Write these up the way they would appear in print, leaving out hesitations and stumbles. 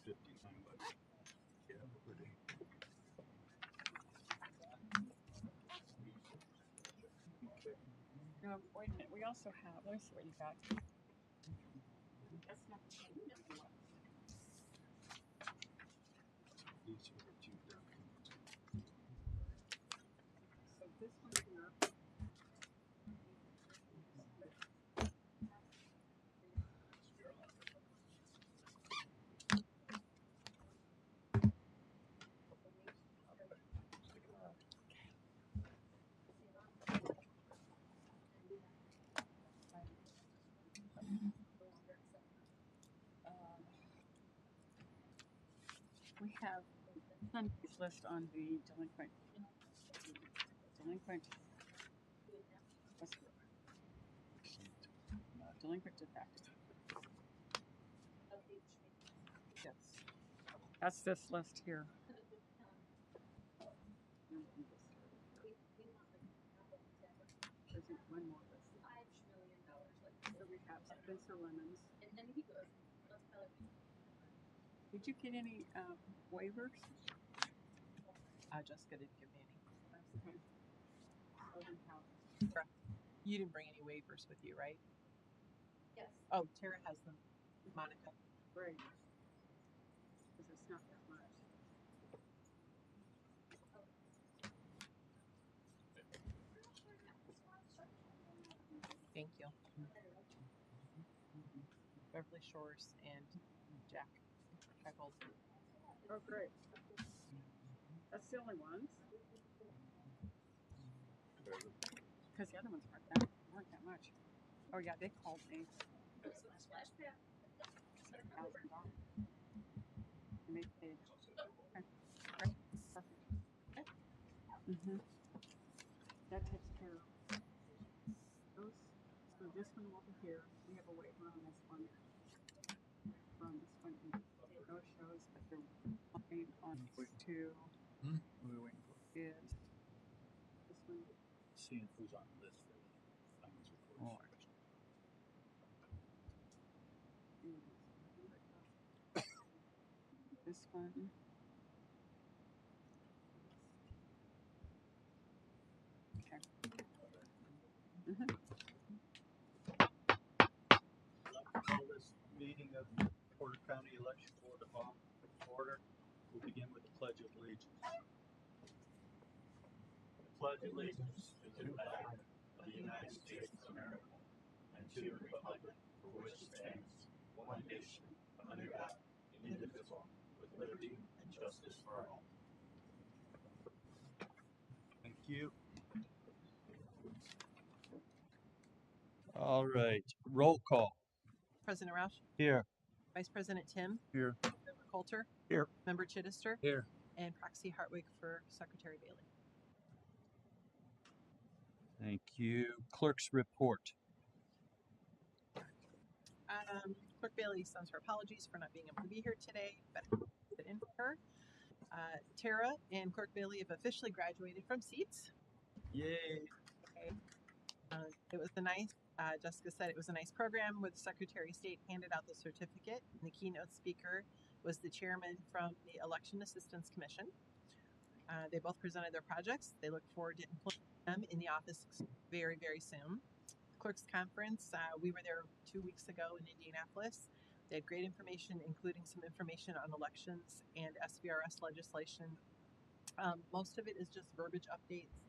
$59. Yeah, pretty. Wait a minute. We also have. Let me see what you got. That's not. These are the two documents. So this one here. We have Sunday's list on the delinquent. What's delinquent defect? Yes. That's this list here. There's one more list. So we have Spencer Lemons. Did you get any waivers? Jessica didn't give me any. Okay. You didn't bring any waivers with you, right? Yes. Oh, Tara has them. Monica. Great. Because it's not that much. Thank you. Beverly Shores and Jack. Freckles. Oh, great. That's the only ones. Because the other ones weren't that much. Oh yeah, they called me. $1,000. And they paid. Okay. Great. Perfect. That takes care of those. So this one over here, we have a waiver on this one. From this one, no shows, but they're waiting on two. What are we waiting for? Is this one? Seeing who's on the list for the finance report. This one. Okay. I'd like to call this meeting of the Porter County Election Board of order. We'll begin with the Pledge of Allegiance. I pledge allegiance to the flag of the United States of America and to the republic for which it stands, one nation, under God, indivisible, with liberty and justice for all. Thank you. All right. Roll call. President Roush. Here. Vice President Tim. Here. Member Coulter. Here. Member Chittister. Here. And Proxy Hartwig for Secretary Bailey. Thank you. Clerk's report. Clerk Bailey sends her apologies for not being able to be here today, but fit in for her. Tara and Clerk Bailey have officially graduated from seats. Yay. Okay. It was Jessica said it was a nice program where the Secretary of State handed out the certificate, and the keynote speaker was the chairman from the Election Assistance Commission. They both presented their projects. They look forward to implementing them in the office very, very soon. Clerks Conference, we were there 2 weeks ago in Indianapolis. They had great information, including some information on elections and SVRS legislation. Most of it is just verbiage updates.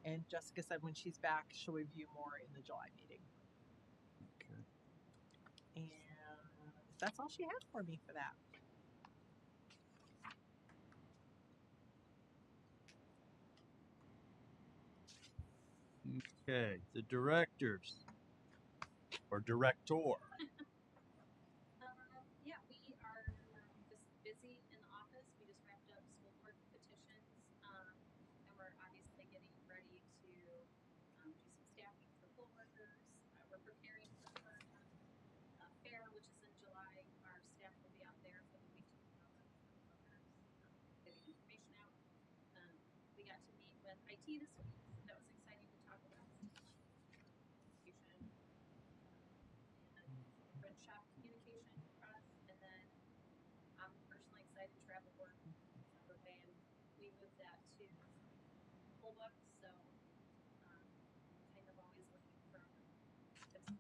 And Jessica said when she's back, she'll review more in the July meeting. Okay. And that's all she had for me for that. Okay, the directors or director. Yeah, we are just busy in the office. We just wrapped up school board petitions, and we're obviously getting ready to do some staffing for poll workers. We're preparing for the fair, which is in July. Our staff will be out there for the week of getting information out. We got to meet with IT this week. That was exciting to talk about. And print shop communication for us, and then I'm personally that to full book. So kind of always looking for tips.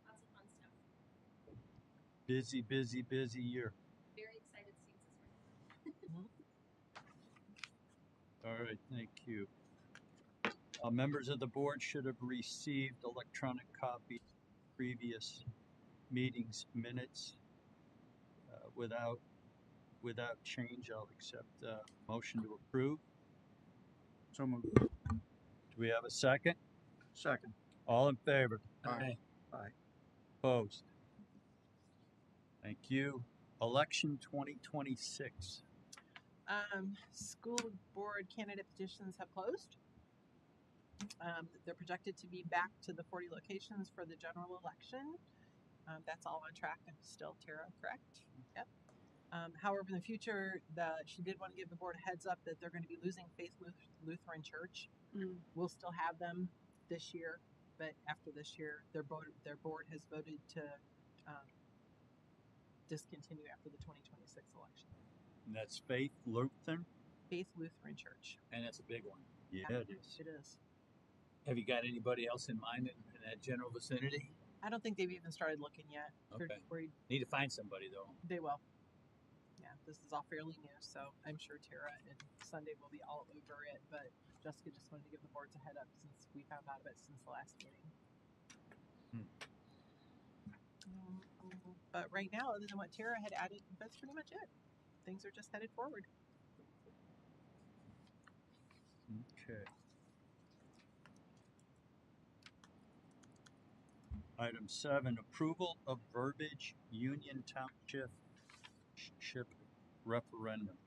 Lots of fun stuff. Busy, busy, busy year. Very excited seeing this. All right, thank you. Members of the board should have received electronic copy of previous meetings minutes. Without change, I'll accept motion to approve. So moved. Do we have a second? Second. All in favor? Aye. Opposed? Thank you. Election 2026. School board candidate petitions have closed. They're projected to be back to the 40 locations for the general election. That's all on track. And still, Tara, correct? Yep. However, in the future, she did want to give the board a heads up that they're going to be losing Faith Lutheran Church. We'll still have them this year, but after this year, their board has voted to discontinue after the 2026 election. And that's Faith Lutheran? Faith Lutheran Church. And that's a big one. Yeah, it is. It is. Have you got anybody else in mind in that general vicinity? I don't think they've even started looking yet. Okay. Need to find somebody though. They will. Yeah, this is all fairly new, so I'm sure Tara and Sunday will be all over it. But Jessica just wanted to give the boards a head up since we found out of it since the last meeting. But right now, other than what Tara had added, that's pretty much it. Things are just headed forward. Okay. Item 7, approval of verbiage Union Township referendum.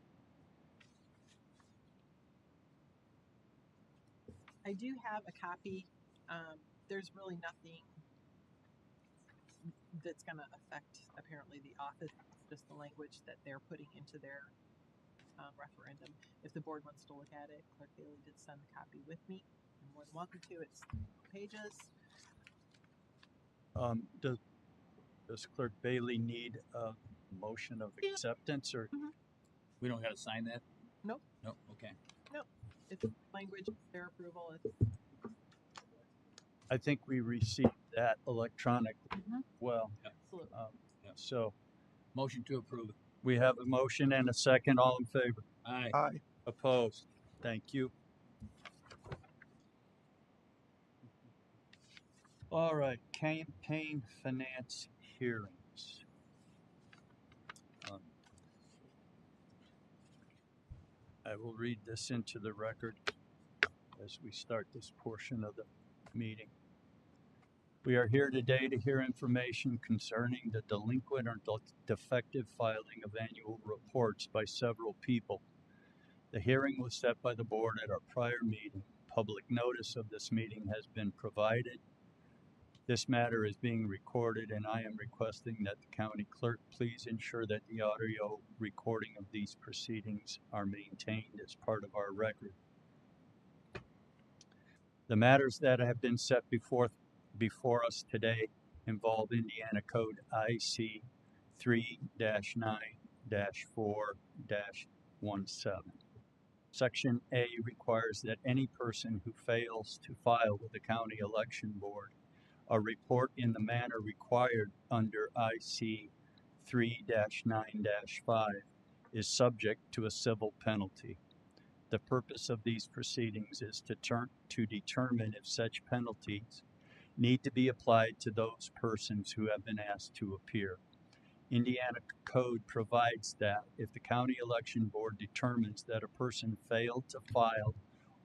I do have a copy. There's really nothing that's going to affect, apparently, the office. It's just the language that they're putting into their referendum. If the board wants to look at it, Clerk Bailey did send the copy with me. I'm more than welcome to. It's pages. Does Clerk Bailey need a motion of acceptance or? We don't got to sign that? Nope. Nope. Okay. Nope. It's language, their approval. I think we received that electronically. Well, Absolutely. so Motion to approve. we have a motion and a second. All in favor? Aye. Aye. Opposed? Thank you. All right, campaign finance hearings. I will read this into the record as we start this portion of the meeting. We are here today to hear information concerning the delinquent or defective filing of annual reports by several people. The hearing was set by the board at our prior meeting. Public notice of this meeting has been provided. This matter is being recorded, and I am requesting that the county clerk please ensure that the audio recording of these proceedings are maintained as part of our record. The matters that have been set before us today involve Indiana Code IC 3-9-4-17. Section A requires that any person who fails to file with the county election board a report in the manner required under IC 3-9-5 is subject to a civil penalty. The purpose of these proceedings is to determine if such penalties need to be applied to those persons who have been asked to appear. Indiana Code provides that if the county election board determines that a person failed to file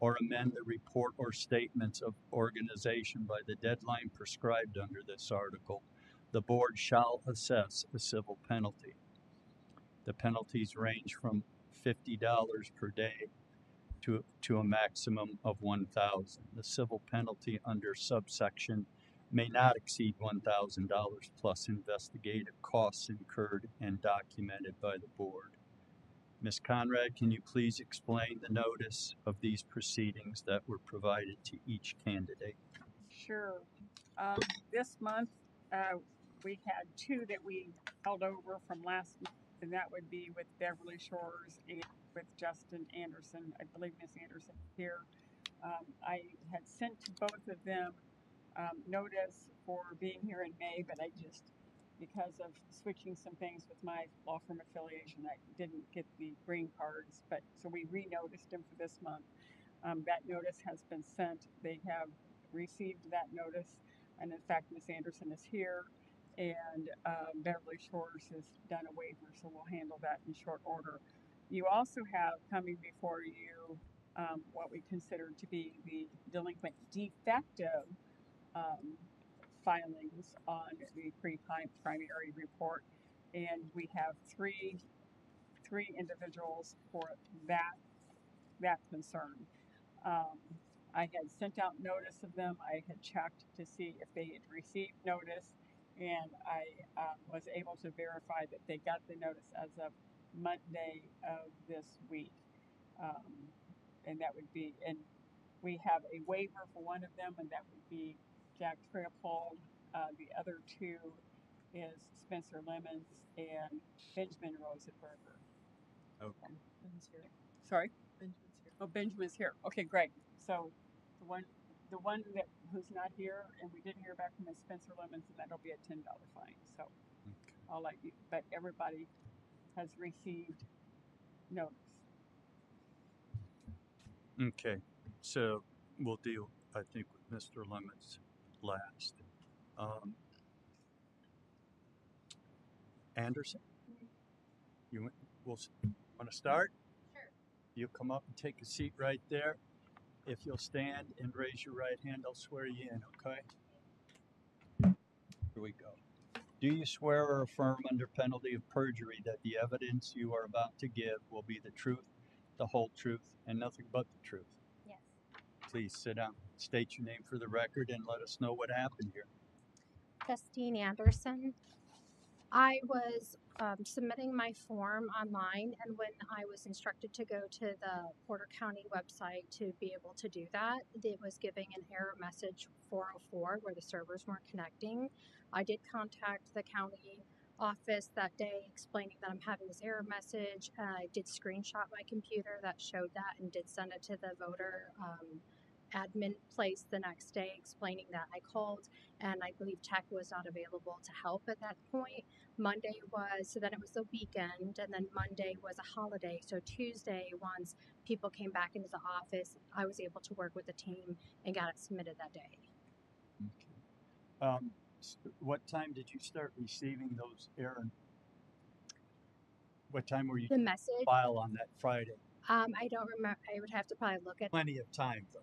or amend the report or statements of organization by the deadline prescribed under this article, the board shall assess a civil penalty. The penalties range from $50 per day to a maximum of $1,000. The civil penalty under subsection may not exceed $1,000 plus investigative costs incurred and documented by the board. Ms. Conrad, can you please explain the notice of these proceedings that were provided to each candidate? Sure. This month, we had two that we held over from last month and that would be with Beverly Shores and with Justin Anderson. I believe Miss Anderson is here. I had sent to both of them notice for being here in May, but I just, because of switching some things with my law firm affiliation, I didn't get the green cards. But so we re-noticed them for this month. That notice has been sent. They have received that notice, and in fact, Miss Anderson is here, and Beverly Shores has done a waiver, so we'll handle that in short order. You also have coming before you what we consider to be the delinquent defective filings on the pre-primary report, and we have three individuals for that concern. I had sent out notice of them. I had checked to see if they had received notice, and I was able to verify that they got the notice as of Monday of this week. And that would be, and we have a waiver for one of them, and that would be Jack Triopole. The other two is Spencer Lemons and Benjamin Rosenberger. Okay. Ben's here. Sorry? Benjamin's here. Oh, Benjamin's here. Okay, great. So the one that who's not here, and we didn't hear back from Miss Spencer Lemons, and that'll be a $10 fine. So Okay. I'll let you. But everybody has received notice. Okay, so we'll deal, I think, with Mr. Lemons last. Anderson, you want to start? Sure. You come up and take a seat right there. If you'll stand and raise your right hand, I'll swear you in, okay? Here we go. Do you swear or affirm under penalty of perjury that the evidence you are about to give will be the truth, the whole truth, and nothing but the truth? Yes. Please sit down, state your name for the record, and let us know what happened here. Justine Anderson. I was submitting my form online, and when I was instructed to go to the Porter County website to be able to do that, it was giving an error message 404 where the servers weren't connecting. I did contact the county office that day explaining that I'm having this error message. I did screenshot my computer that showed that and did send it to the voter admin place the next day explaining that I called, and I believe tech was not available to help at that point. Monday was, so then it was the weekend, and then Monday was a holiday. So Tuesday, once people came back into the office, I was able to work with the team and got it submitted that day. Okay. What time did you start receiving those error? What time were you The message, file on that Friday? I don't remember. I would have to probably look at. Plenty of time, though.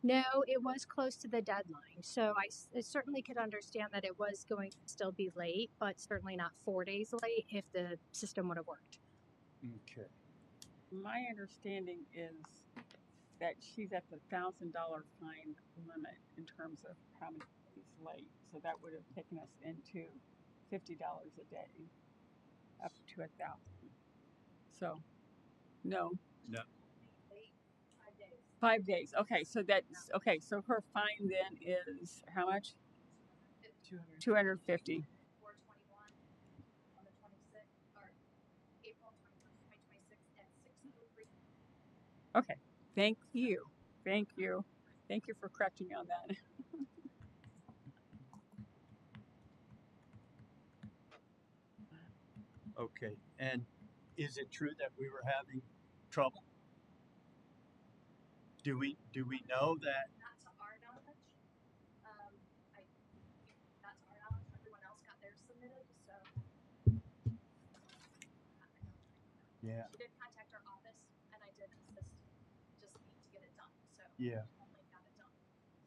No, it was close to the deadline. So I certainly could understand that it was going to still be late, but certainly not 4 days late if the system would have worked. Okay. My understanding is that she's at the $1,000 fine limit in terms of how many days late. So that would have taken us into $50 a day, up to 1,000. So, no. No. 5 days. Okay, so that's okay. So her fine then is how much? 250. 421 on the 26th, or April 21st, 2026 at 6:03. Okay. Thank you. Thank you. Thank you for correcting me on that. Okay. And is it true that we were having trouble? Do we know that? Not to our knowledge. Not to our knowledge. Everyone else got theirs submitted, so. Yeah. She did contact our office, and I did insist just need to get it done. So Yeah. only got it done.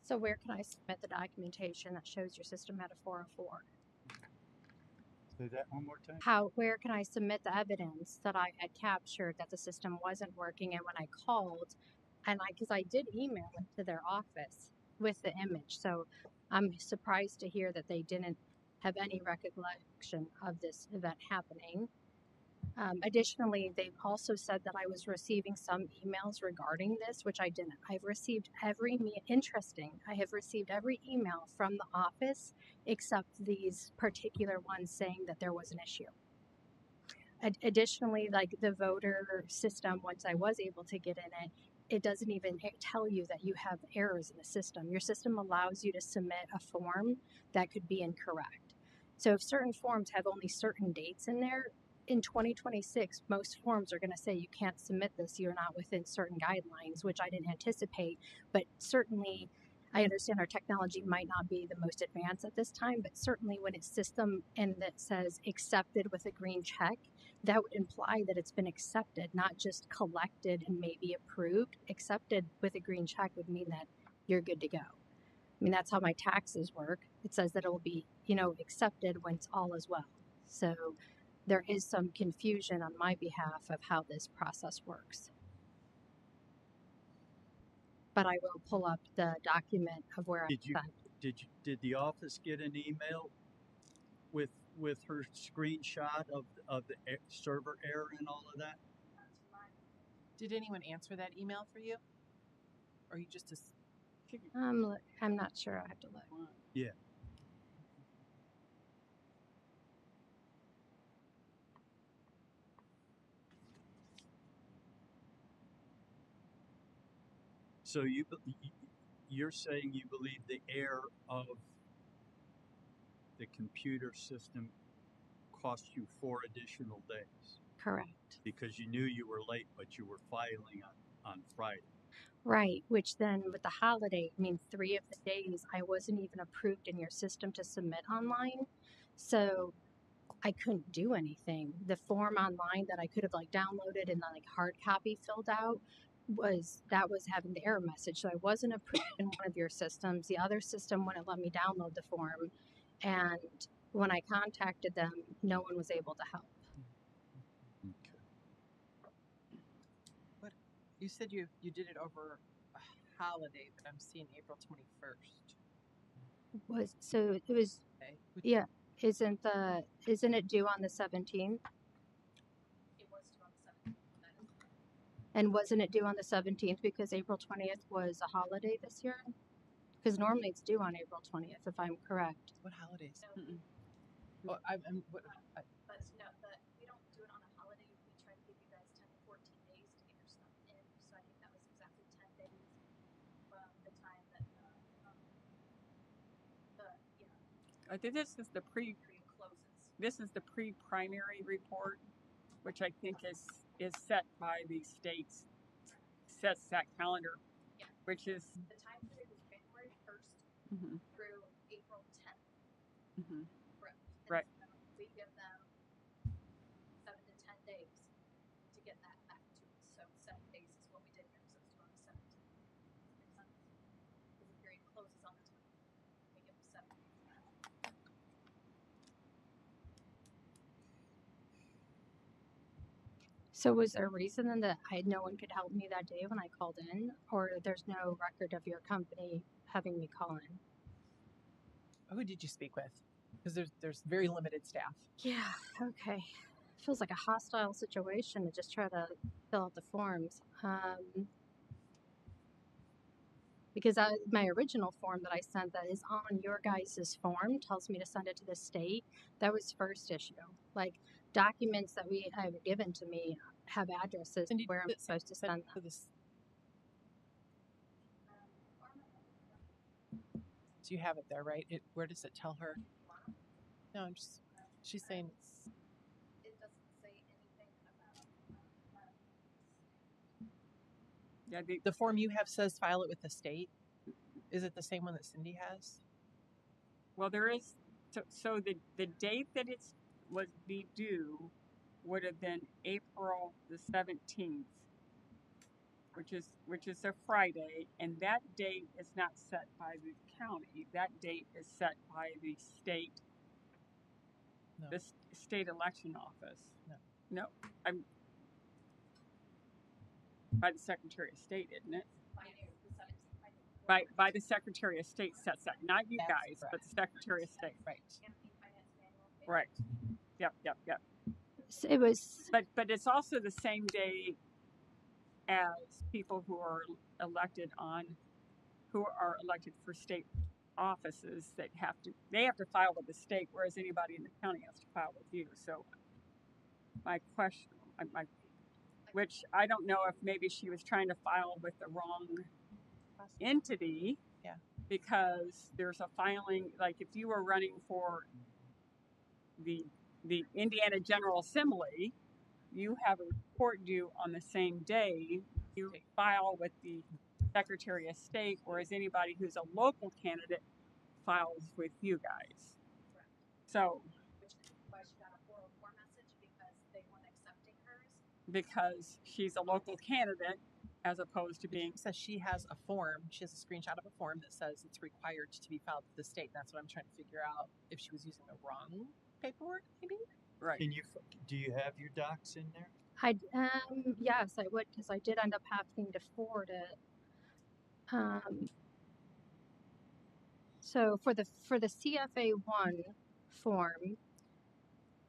So where can I submit the documentation that shows your system had a 404? Say that one more time. Where can I submit the evidence that I had captured that the system wasn't working? And when I called, and because I did email it to their office with the image, so I'm surprised to hear that they didn't have any recollection of this event happening. Additionally, they've also said that I was receiving some emails regarding this, which I didn't. I've received I have received every email from the office except these particular ones saying that there was an issue. Additionally, like the voter system, once I was able to get in it, it doesn't even tell you that you have errors in the system. Your system allows you to submit a form that could be incorrect. So if certain forms have only certain dates in there, in 2026, most forms are going to say you can't submit this, you're not within certain guidelines, which I didn't anticipate. But certainly, I understand our technology might not be the most advanced at this time, but certainly when it's system and that says accepted with a green check, that would imply that it's been accepted, not just collected and maybe approved. Accepted with a green check would mean that you're good to go. I mean, that's how my taxes work. It says that it will be, accepted when it's all as well. So there is some confusion on my behalf of how this process works. But I will pull up the document of where Did the office get an email with her screenshot of the server error and all of that? Did anyone answer that email for you? Or you just I'm not sure. I have to look. Yeah. So you're saying you believe the error of the computer system cost you 4 additional days? Correct. Because you knew you were late, but you were filing on Friday. Right, which then with the holiday, I mean, 3 of the days I wasn't even approved in your system to submit online. So I couldn't do anything. The form online that I could have like downloaded and like hard copy filled out was having the error message. So I wasn't approved in one of your systems. The other system wouldn't let me download the form. And when I contacted them, no one was able to help. Okay. what you said you did it over a holiday, but I'm seeing April 21st. It was Okay. yeah. Isn't it due on the 17th? It was due on the 17th. That is correct. And wasn't it due on the 17th because April 20th was a holiday this year? Because normally it's due on April 20th, if I'm correct. What holidays? No, Oh, I'm what? but no, we don't do it on a holiday. We try to give you guys 10 to 14 days to get your stuff in. So I think that was exactly 10 days from the time that I think this is the period closes. this is the pre-primary report, which I think is set by the states, sets that calendar, Yeah. which is The time period is January 1st mhm, through April 10th. mhm. Correct. Right. So we give them 7 to 10 days to get that back to us. So 7 days is what we did here. So it's due on the 17th. Does that make sense? Because the period closes on the 10th. We give them 7 days. So was there a reason then that no one could help me that day when I called in, or there's no record of your company having me call in? Who did you speak with? Because there's very limited staff. Yeah. Okay. Feels like a hostile situation to just try to fill out the forms. Because my original form that I sent that is on your guys' form tells me to send it to the state. That was first issue. Like documents that we have given to me have addresses Cindy, where I'm supposed to send them. So you have it there, right? Where does it tell her? No, I'm just. She's saying It doesn't say anything about Yeah, the form you have says file it with the state. Is it the same one that Cindy has? well, there is so the date that it was be due would have been April the 17th, which is a Friday, and that date is not set by the county. That date is set by the state. No. The state election office. No, I'm by the Secretary of State, isn't it? By the Secretary of State sets that, not you That's guys, correct. but the Secretary of State. Right. Right. Yep. So it was. But it's also the same day as people who are elected for state offices that have to file with the state, whereas anybody in the county has to file with you. So my question, which I don't know if maybe she was trying to file with the wrong entity. Yeah. Because there's a filing, like if you were running for the Indiana General Assembly, you have a report due on the same day you file with the Secretary of State, whereas anybody who's a local candidate files with you guys. Correct. So, Which is why she got a 404 message because they weren't accepting hers. because she's a local candidate as opposed to being. It says she has a form. She has a screenshot of a form that says it's required to be filed with the state. That's what I'm trying to figure out if she was using the wrong paperwork, maybe. Right. Do you have your docs in there? Yes, I would, because I did end up having to forward it. So for the CFA 1 form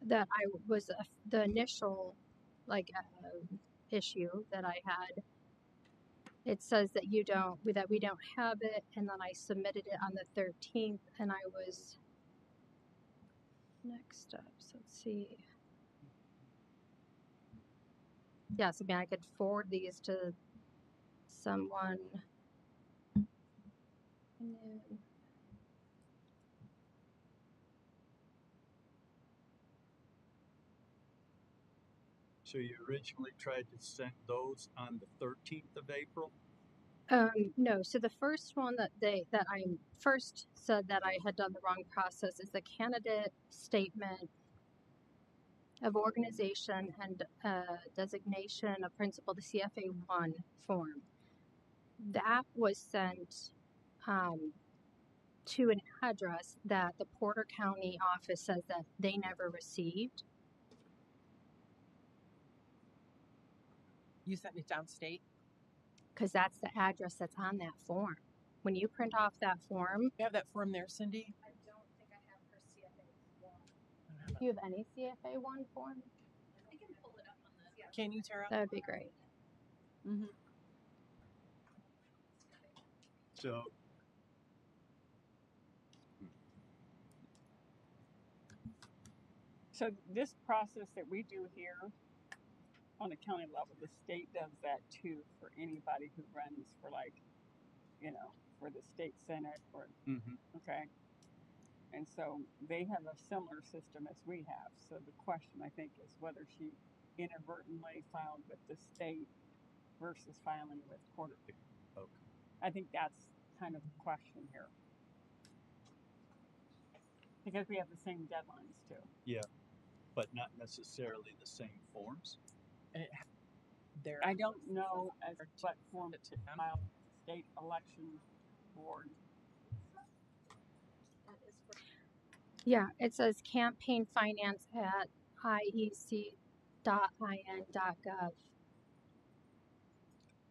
that I was the initial issue that I had, it says that we don't have it, and then I submitted it on the 13th, and I was next steps. Let's see. Yes, I mean I could forward these to someone. And then, So you originally tried to send those on the 13th of April? no, so the first one that I first said that I had done the wrong process is the candidate statement of organization and designation of principal, the CFA 1 form. That was sent to an address that the Porter County office says that they never received. You sent it downstate. Because that's the address that's on that form. When you print off that form, You have that form there, Cindy? I don't think I have her CFA 1. do you have any CFA 1 form? I can pull it up on the. Yeah. Can you, Tara? That would be great. Mm-hmm. So So this process that we do here on the county level, the state does that too for anybody who runs for for the state senate or okay. And so they have a similar system as we have. So the question I think is whether she inadvertently filed with the state versus filing with Porter. Okay. I think that's kind of the question here. Because we have the same deadlines too. Yeah, but not necessarily the same forms. And I don't know as what form to file with the state election board. That is for. Yeah, it says campaign finance at iec.in.gov.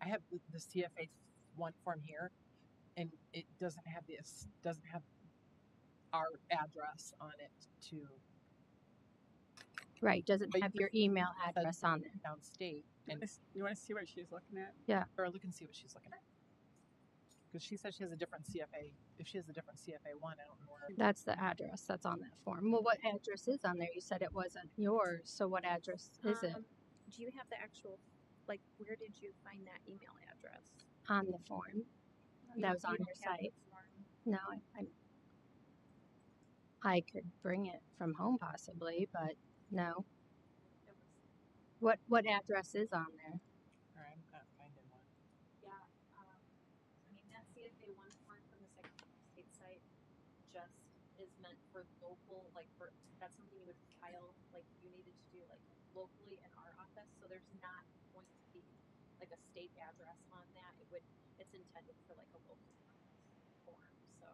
I have the CFA 1 form here, and it doesn't have our address on it to Right, doesn't have your email address on there. downstate. And You want to see what she's looking at? or look and see what she's looking at. Because she says she has a different CFA. If she has a different CFA 1, I don't know where. That's the address that's on that form. Well, what address is on there? You said it wasn't yours, so what address is it Do you have the actual, where did you find that email address? on the form that was on your site? No, I could bring it from home possibly, but no. What address is on there? Or I'm not finding one. Yeah, I mean, that CFA 1 form from the Secretary of State site just is meant for local, that's something you would file, you needed to do, locally in our office, so there's not going to be, a state address on that. It's intended for, a local form, so,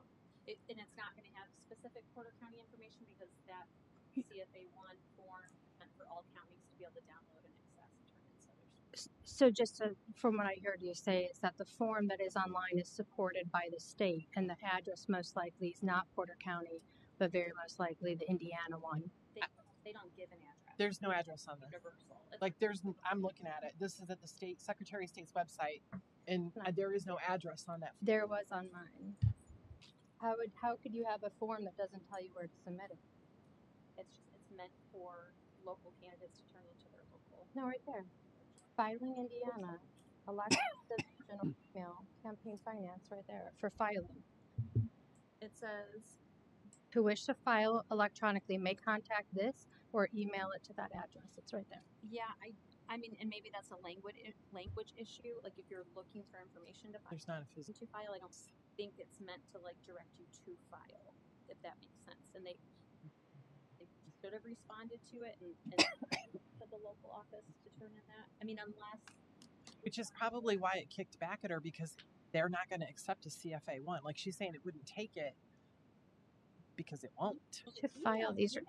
and it's not gonna have specific Porter County information because that CFA 1 form is meant for all counties to be able to download and access and turn in, so there's. So from what I heard you say is that the form that is online is supported by the state, and the address most likely is not Porter County, but very most likely the Indiana one. They don't give an address. There's no address on there. Universal. I'm looking at it. This is at the state Secretary of State's website, and there is no address on that. There was on mine. How could you have a form that doesn't tell you where to submit it? It's meant for local candidates to turn into their local. No, right there. Filing Indiana, election division email, campaign finance, right there for filing. It says, Who wish to file electronically may contact this or email it to that address. It's right there. yeah, I mean, and maybe that's a language issue. Like if you're looking for information to There's not a physical. file, I don't think it's meant to like direct you to file, if that makes sense. And they should have responded to it and to the local office to turn in that. I mean, unless Which is probably why it kicked back at her, because they're not going to accept a CFA one. Like she's saying, it wouldn't take it because it won't. To file these. they should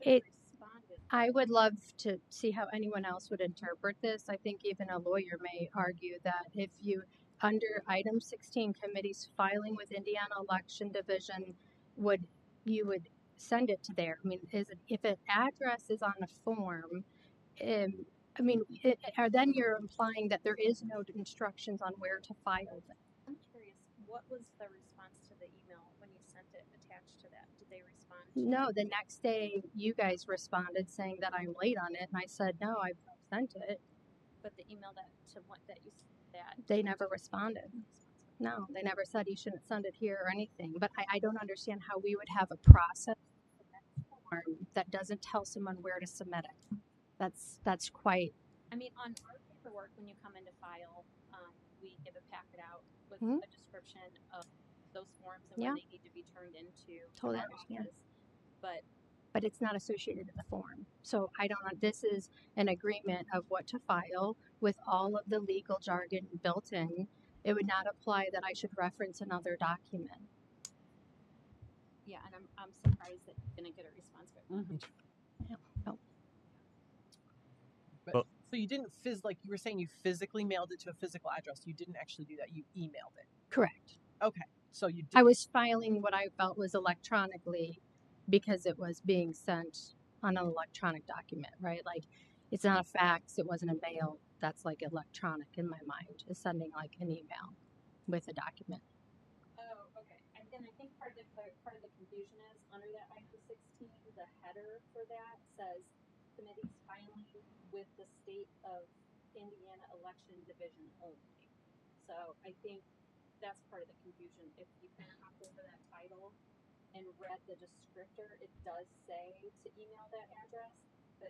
It. have responded. I would love to see how anyone else would interpret this. I think even a lawyer may argue that if you, under item 16, committees filing with Indiana Election Division, you would send it to there. I mean, if an address is on a form, or then you're implying that there is no instructions on where to file them. I'm curious, what was the response to the email when you sent it attached to that? Did they respond? No, the next day you guys responded saying that I'm late on it, and I said no, I've sent it. But the email that you that They never responded. No, they never said you shouldn't send it here or anything. But I don't understand how we would have a process form that doesn't tell someone where to submit it. That's quite. I mean, on our paperwork, when you come in to file, we give a packet out with Mhm. a description of those forms and Yeah. when they need to be turned into Totally our understand. office. But It's not associated with the form. So I don't know. This is an agreement of what to file with all of the legal jargon built in. It would not apply that I should reference another document. yeah, and I'm surprised that you didn't get a response. No. But, Well- so you didn't like you were saying you physically mailed it to a physical address. You didn't actually do that. You emailed it. Correct. Okay. So you did. I was filing what I felt was electronically because it was being sent on an electronic document, right? Like it's not a fax, it wasn't a mail. That's like electronic in my mind, is sending like an email with a document. Oh, okay. And I think part of the confusion is under that item 16, the header for that says committees filing with the state of Indiana Election Division only. So I think that's part of the confusion. If you kind of hop over that title and read the descriptor, it does say to email that address, but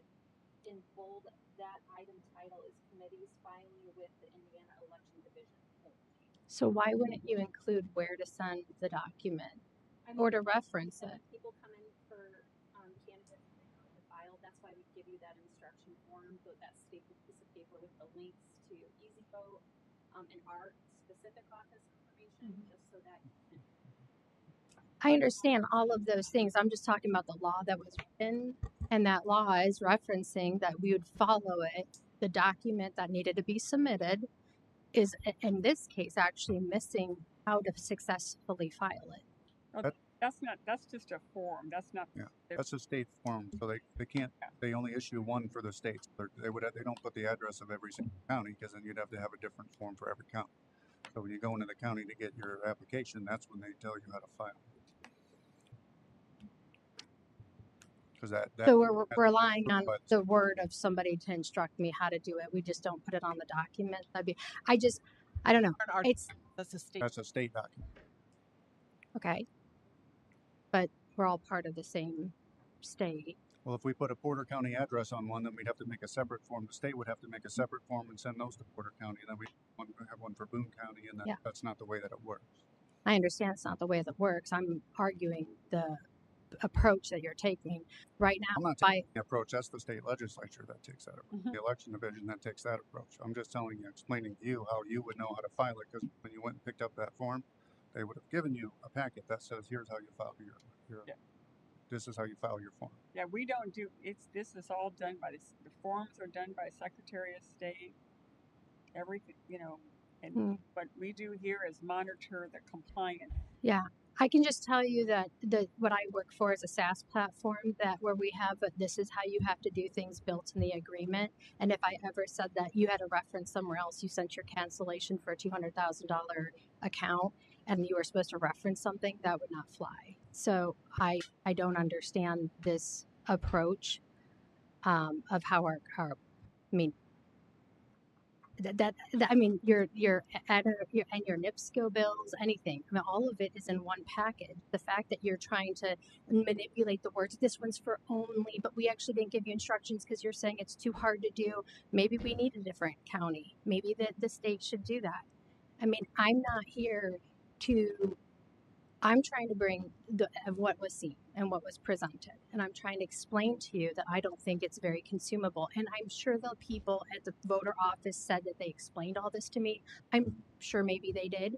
in bold, that item title is committees filing with the Indiana Election Division only. So why wouldn't you include where to send the document or to reference it? When people come in for candidates to file, that's why we give you that instruction form, that stapled piece of paper with the links to Easy Vote and our specific office information, just so that you can. I understand all of those things. I'm just talking about the law that was written, and that law is referencing that we would follow it. The document that needed to be submitted is, in this case, actually missing how to successfully file it. That's just a form. That's not. Yeah, that's a state form, so they can't. They only issue one for the states. They don't put the address of every single county because then you'd have to have a different form for every county. So when you go into the county to get your application, that's when they tell you how to file. Because So we're relying on the word of somebody to instruct me how to do it. We just don't put it on the document. I don't know. That's a state. That's a state document. Okay. But we're all part of the same state. Well, if we put a Porter County address on one, then we'd have to make a separate form. The state would have to make a separate form and send those to Porter County. And then we'd have one for Boone County, and that's not the way that it works. I understand it's not the way that works. I'm arguing the approach that you're taking right now. I'm not taking the approach. That's the state legislature that takes that approach. The election division that takes that approach. I'm just explaining to you how you would know how to file it, because when you went and picked up that form, they would have given you a packet that says, here's how you file your this is how you file your form. Yeah, we don't do this is all done by the forms are done by Secretary of State. Everything, and what we do here is monitor the compliance. Yeah. I can just tell you that what I work for is a SaaS platform where we have this is how you have to do things built in the agreement. And if I ever said that you had a reference somewhere else, you sent your cancellation for a $200,000 account and you were supposed to reference something, that would not fly. So I don't understand this approach. of how our I mean, I mean, your and your NIPSCO bills, anything. I mean, all of it is in one package. The fact that you're trying to manipulate the words, this one's for only, but we actually didn't give you instructions because you're saying it's too hard to do. Maybe we need a different county. Maybe the state should do that. I mean, I'm not here to. I'm trying to bring what was seen and what was presented, and I'm trying to explain to you that I don't think it's very consumable. And I'm sure the people at the voter office said that they explained all this to me. I'm sure maybe they did,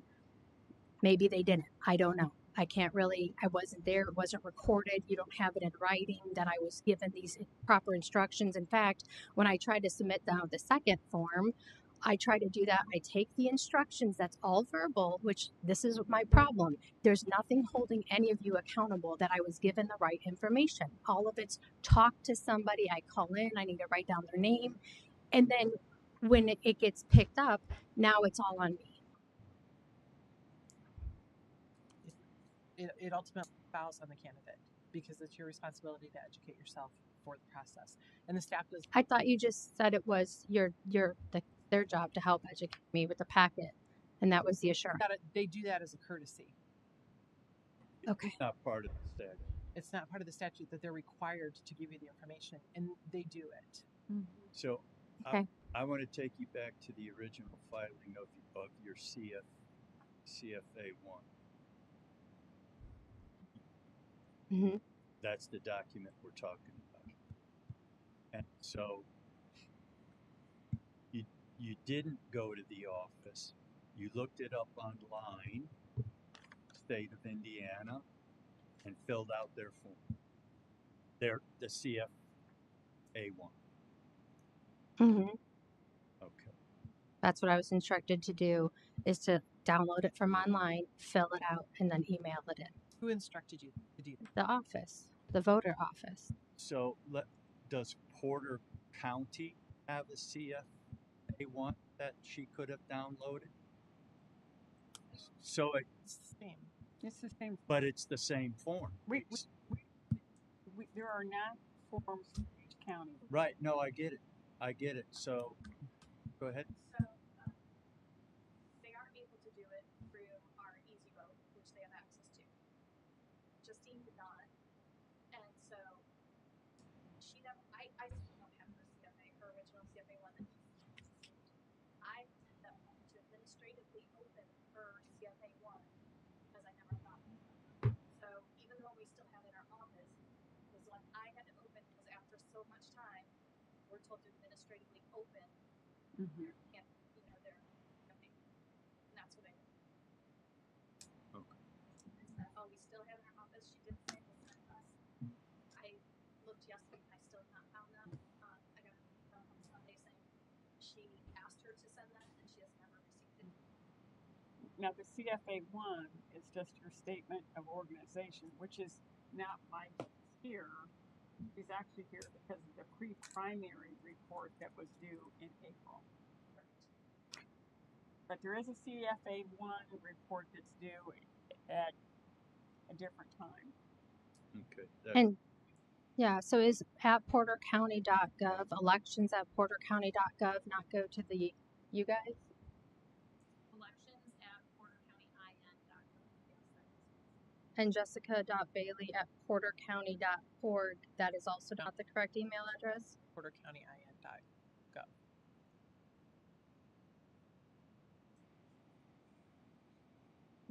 maybe they didn't. I don't know. I can't really. I wasn't there. It wasn't recorded. You don't have it in writing that I was given these proper instructions. In fact, when I tried to submit the second form, I try to do that. I take the instructions, that's all verbal, which this is my problem. There's nothing holding any of you accountable that I was given the right information. All of it's talk to somebody, I call in, I need to write down their name. And then when it gets picked up, now it's all on me. It ultimately falls on the candidate because it's your responsibility to educate yourself for the process. And the staff does. I thought you just said it was their job to help educate me with the packet. And that was the assurance. They do that as a courtesy. Okay. It's not part of the statute. It's not part of the statute that they're required to give you the information, and they do it. Mm-hmm. So Okay. I want to take you back to the original filing of your CFA 1. Mm-hmm. That's the document we're talking about. And so you didn't go to the office. You looked it up online, state of Indiana, and filled out their form. The CFA 1. Mm-hmm. Okay. That's what I was instructed to do, is to download it from online, fill it out, and then email it in. Who instructed you to do that? The office, the voter office. So does Porter County have a CFA 1 that she could have downloaded? So It's the same. It's the same. but it's the same form. There are not forms for each county. Right. No, I get it. So go ahead. So they aren't able to do it through our Easy Vote, which they have access to. Justine did not, and so she never. I still don't have her CFA, her original CFA 1 that I sent them to administratively open her CFA 1 because I never got it. So even though we still have it in our office, was one I had to open because after so much time, we're told to administratively open Mm-hmm. their campaign, and that's what I did. Okay. Oh, we still have it in our office. She did say it was sent us. I looked yesterday and I still have not found that. I got a phone call Sunday saying she asked her to send that and she has never received it. Now the CFA 1 is just your statement of organization, which is not like here. She's actually here because of the pre-primary report that was due in April. But there is a CFA 1 report that's due at a different time. Okay. And yeah, so is at portercounty.gov, elections at portercounty.gov, not go to the you guys? Elections at portercountyIN.gov. Yes, that is. And jessica.bailey at portercounty.org. That is also not the correct email address. PorterCountyIN.gov.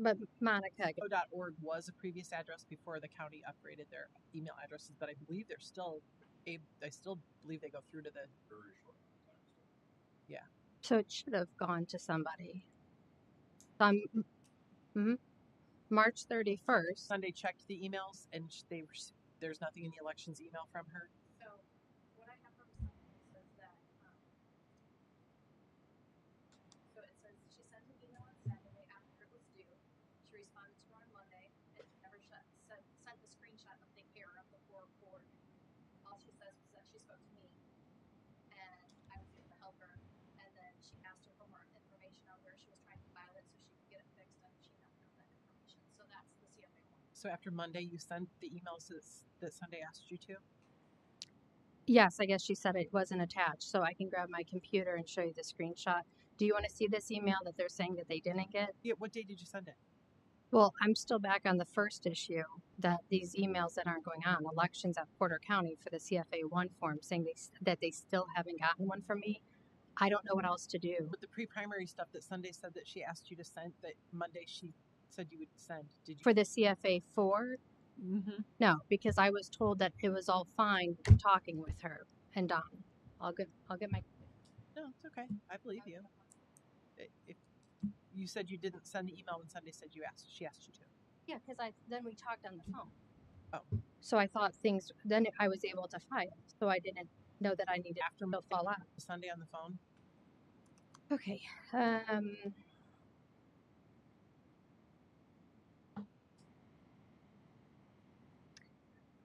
But Monica, .org was a previous address before the county upgraded their email addresses, but I believe they're still I still believe they go through to the. Yeah. so it should have gone to somebody. March 31st. Sunday checked the emails and there's nothing in the elections email from her. So what I have from Sunday says that so it says she sent an email on Saturday after it was due. She responded to her on Monday and she never sent the screenshot of the error of the forward. All she says was that she spoke to me and I was able to help her, and then she asked her for more information on where she was trying to file it so she could get it fixed, and she never got that information. So that's the CFA 1. So after Monday, you sent the emails that Sunday asked you to? Yes, I guess she said it wasn't attached, so I can grab my computer and show you the screenshot. Do you want to see this email that they're saying that they didn't get? Yeah, what day did you send it? Well, I'm still back on the first issue that these emails that aren't going on, elections at Porter County for the CFA1 form, saying that they still haven't gotten one from me. I don't know what else to do. With the pre-primary stuff that Sunday said that she asked you to send, that Monday she said you would send. Did you? For the CFA4, Mm-hmm. no, because I was told that it was all fine talking with her and Don. I'll get my. No, it's okay. I believe you. If you said you didn't send the email when Sunday said she asked you to. Yeah, because then we talked on the phone. Oh. So I thought then I was able to file. So I didn't know that I needed After to fall out. Sunday on the phone. Okay.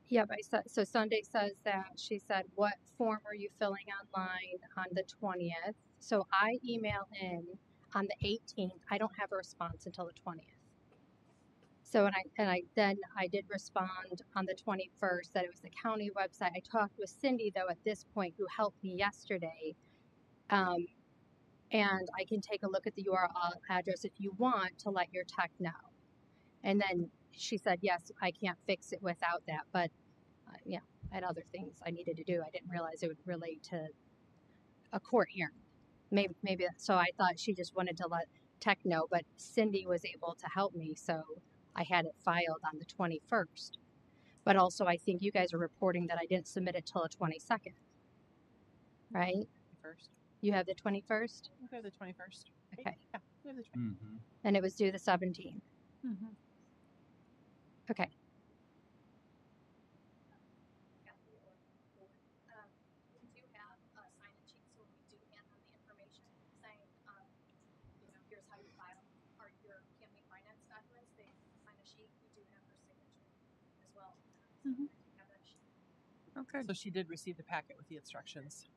Yep, so Sunday says that she said, what form are you filling online on the 20th? So I email in on the 18th. I don't have a response until the 20th. So I did respond on the 21st that it was the county website. I talked with Cindy though at this point, who helped me yesterday. And I can take a look at the URL address if you want to let your tech know. And then she said, yes, I can't fix it without that, but yeah, I had other things I needed to do. I didn't realize it would relate to a court hearing. Maybe so. I thought she just wanted to let tech know, but Cindy was able to help me, so I had it filed on the 21st. But also, I think you guys are reporting that I didn't submit it till the 22nd, right? First. You have the 21st. Okay, the 21st. Okay. Yeah, we have the 21st. Mm-hmm. And it was due the 17th. Mm-hmm. Okay. We do have a sign-in sheet, so when we do hand them the information saying, here's how you file your campaign finance documents, they sign a sheet. We do have her signature as well. Mhm. Have that sheet. Okay. So she did receive the packet with the instructions.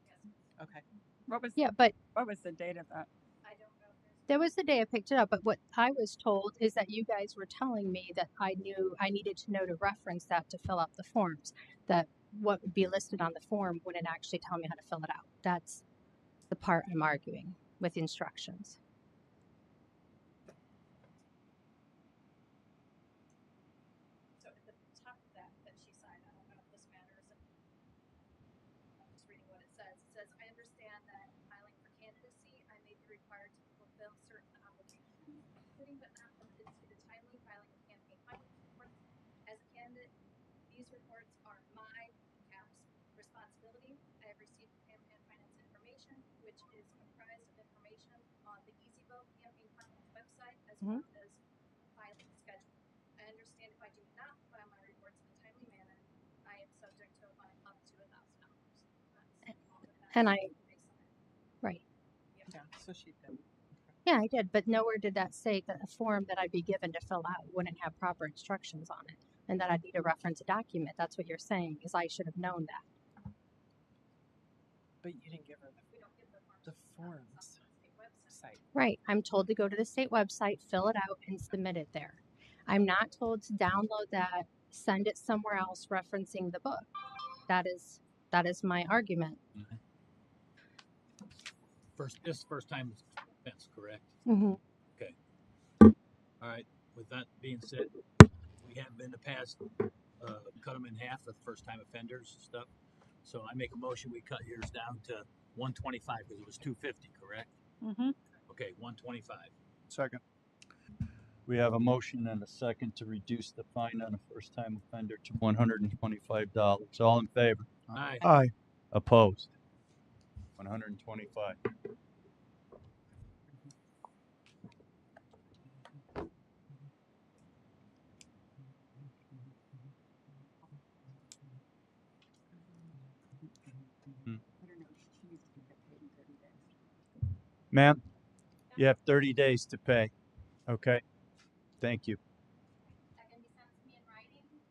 Okay. What was what was the date of that? I don't know if there's That was the day I picked it up, but what I was told is that you guys were telling me that I knew I needed to know to reference that to fill out the forms, that what would be listed on the form wouldn't actually tell me how to fill it out. That's the part I'm arguing with the instructions. So at the top of that she signed, I don't know if this matters. I'm just reading what it says. It says, I understand that in filing for candidacy, I may be required to fulfill certain obligations, including but not limited to the timely filing of campaign finance reports. As a candidate, these reports are my responsibility. I have received campaign finance information, which is comprised of information on the EasyVote campaign finance website, as well as filing schedule. I understand if I do not file my reports in a timely manner, I am subject to a fine up to $1,000. And right. Yeah, so she did. Yeah, I did, but nowhere did that say that a form that I'd be given to fill out wouldn't have proper instructions on it, and that I'd need to reference a document. That's what you're saying, is I should have known that. But you didn't give her the forms site. Right. I'm told to go to the state website, fill it out, and submit it there. I'm not told to download that, send it somewhere else referencing the book. That is my argument. This first time offense, correct? Mm-hmm. Okay. All right. With that being said, we have in the past cut them in half with first time offenders and stuff. So I make a motion we cut yours down to 125 because it was 250, correct? Mm-hmm. Okay, 125. Second. We have a motion and a second to reduce the fine on a first-time offender to $125. All in favor? Aye. Aye. Opposed? 125. I don't know. She needs to get paid in 30 days. Ma'am, you have 30 days to pay. Okay? Thank you. That can be sent to me in writing with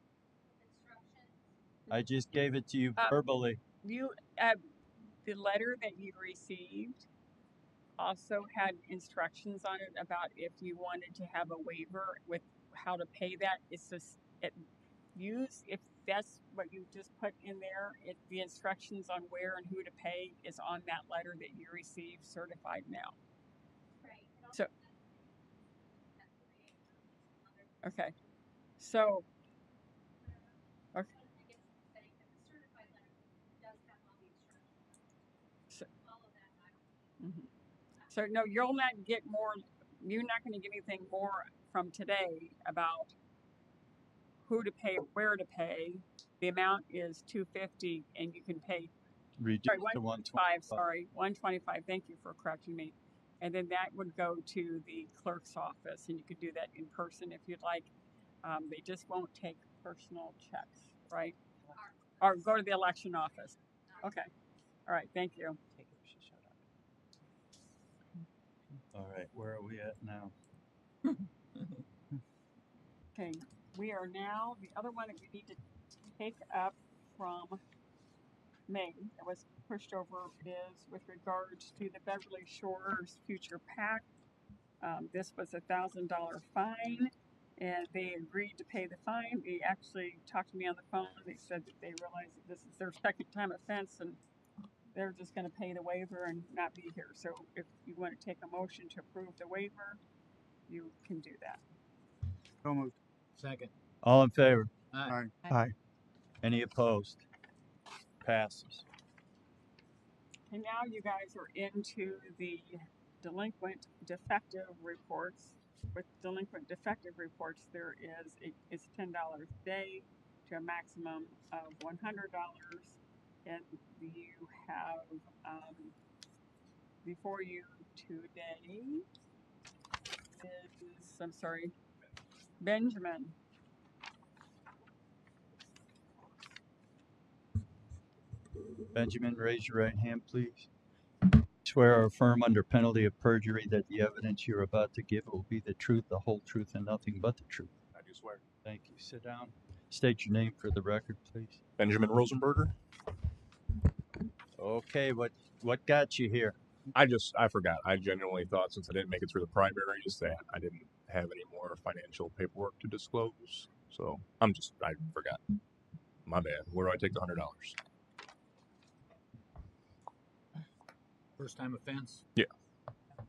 instructions. I just gave it to you verbally. You the letter that you received also had instructions on it about if you wanted to have a waiver with how to pay that. It's just if that's what you just put in there. The instructions on where and who to pay is on that letter that you received certified now. Right. So, okay. So, okay. I guess I'm saying that the certified letter does have all the instructions. So, Follow that document. mm-hmm. So no, you'll not get more. You're not going to get anything more from today about who to pay, where to pay. The amount is $250, and you can pay. Reduce Sorry, to 125. 125. Sorry, 125. Thank you for correcting me. And then that would go to the clerk's office, and you could do that in person if you'd like. They just won't take personal checks, right? Or go to the election office. Okay. All right. Thank you. Take it if she showed up. All right, where are we at now? Okay, we are now, the other one that we need to take up from May that was pushed over is with regards to the Beverly Shores Future PAC. This was $1,000 fine, and they agreed to pay the fine. They actually talked to me on the phone. They said that they realized that this is their second time offense, and they're just going to pay the waiver and not be here. So if you want to take a motion to approve the waiver, you can do that. So moved. Second. All in favor? Aye. Aye. Any opposed? Passes. And now you guys are into the delinquent defective reports. With delinquent defective reports, there is it's $10 a day to a maximum of $100, and you have before you today is Benjamin. Benjamin, raise your right hand, please. Swear or affirm under penalty of perjury that the evidence you're about to give will be the truth, the whole truth, and nothing but the truth. I do swear. Thank you. Sit down. State your name for the record, please. Benjamin Rosenberger. Okay, what got you here? I forgot. I genuinely thought since I didn't make it through the primaries that I didn't have any more financial paperwork to disclose. So I forgot. My bad. Where do I take the $100? First time offense. Yeah.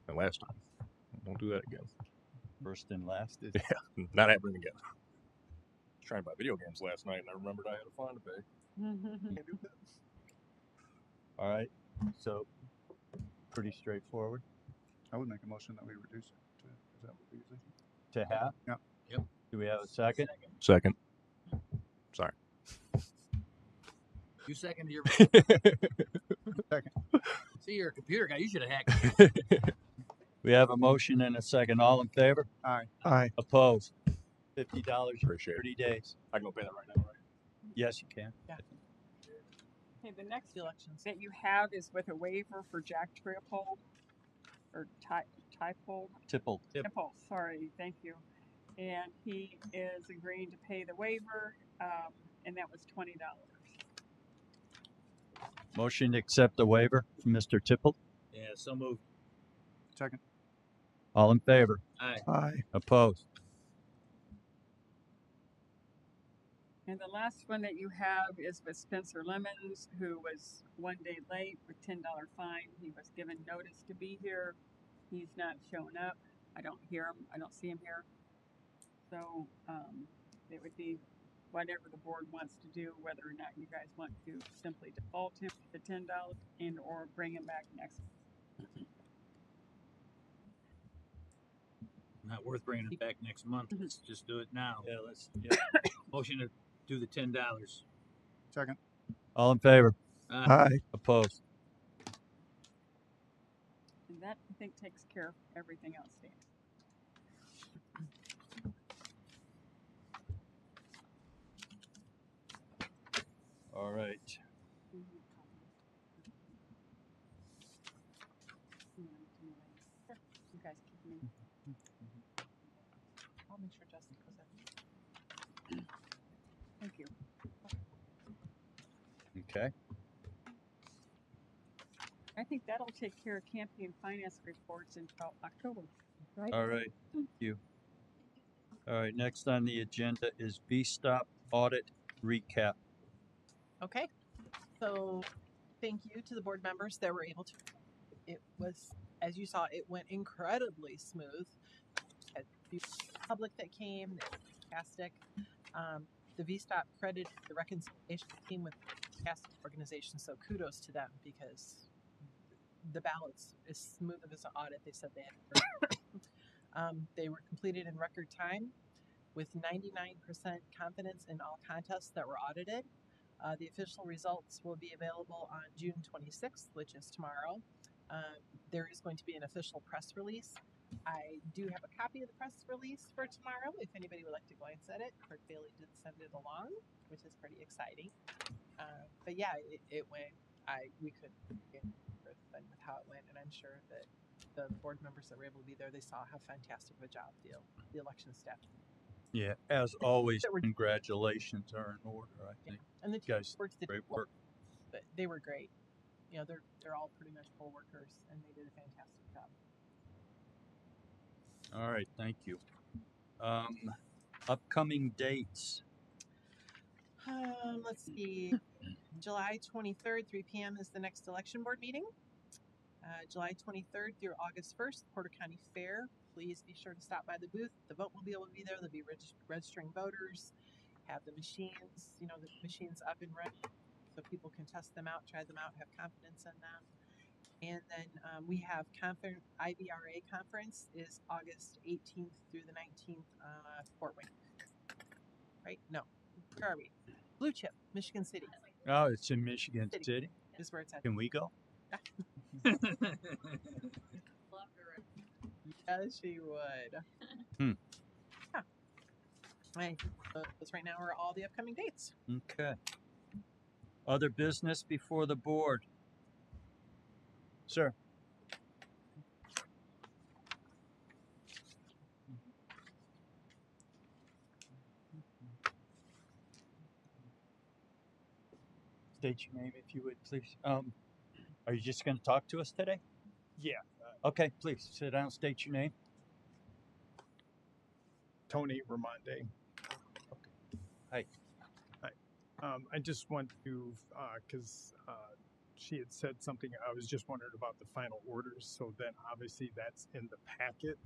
And last time. Don't do that again. First and last is Yeah. Not happening again. I was trying to buy video games last night and I remembered I had a fine to pay. Can't do that. all right. So pretty straightforward. I would make a motion that we reduce it to, is that what we usually do? To have? Yeah. Yep. Do we have a second? Second. Sorry. You seconded your. Second. See, you're a computer guy. You should have hacked it. We have a motion and a second. All in favor? Aye. Aye. Opposed? $50, Appreciate it. 30 days. I can go pay that right now, right? Yes, you can. Yeah. Okay, the next The elections. that you have is with a waiver for Jack Triopold, or Typold. Tipple. Tipple, sorry, thank you. And he is agreeing to pay the waiver, and that was $20. Motion to accept the waiver from Mr. Tipple. Yeah, so moved. Second. All in favor? Aye. Aye. Opposed? And the last one that you have is with Spencer Lemons, who was 1 day late with $10 fine. He was given notice to be here. He's not showing up. I don't hear him. I don't see him here. So it would be whatever the board wants to do, whether or not you guys want to simply default him the $10 and or bring him back next week. Not worth bringing it back next month. Let's just do it now. Yeah, let's. Yeah. Motion to do the $10. Second. All in favor? Aye. Opposed? And that, I think, takes care of everything else, Dan. All right. You guys keep me. I'll make sure Justin goes in. Thank you. Okay. I think that'll take care of campaign finance reports until October, right? All right. Thank you. All right. Next on the agenda is B-Stop audit recap. Okay. So thank you to the board members that were able to. It was, as you saw, it went incredibly smooth. Had public that came, fantastic. The VSTOP credited the reconciliation team with fantastic organization, so kudos to them because the ballots, as smooth of an audit, they said they had. They were completed in record time with 99% confidence in all contests that were audited. The official results will be available on June 26th, which is tomorrow. There is going to be an official press release. I do have a copy of the press release for tomorrow if anybody would like to glance at it. Kirk Bailey did send it along, which is pretty exciting. But yeah, it went. We could get with how it went, and I'm sure that the board members that were able to be there, they saw how fantastic of a job the election staff. Yeah, as always, congratulations are in order. I think. And the guys did great work. But they were great. You know, they're all pretty much full workers, and they did a fantastic job. All right, thank you. Upcoming dates. Let's see. July 23rd, 3 p.m. is the next election board meeting. July 23rd through August 1st, Porter County Fair. Please be sure to stop by the booth. The vote will be able to be there. They'll be registering voters, have the machines, the machines up and running so people can test them out, try them out, have confidence in them. And then we have IVRA conference is August 18th through the 19th, Fort Wayne. Right? No. Where are we? Blue Chip, Michigan City. Oh, it's in Michigan City. Is where it's at. Can we go? Yes, she would. Yeah. Right. Those right now are all the upcoming dates. Okay. Other business before the board. Sir. State your name if you would, please. Are you just going to talk to us today? Yeah. Okay, please sit down. State your name. Tony Ramonde. Hi. Hi. I just want to, because she had said something, I was just wondering about the final orders. So then obviously that's in the packet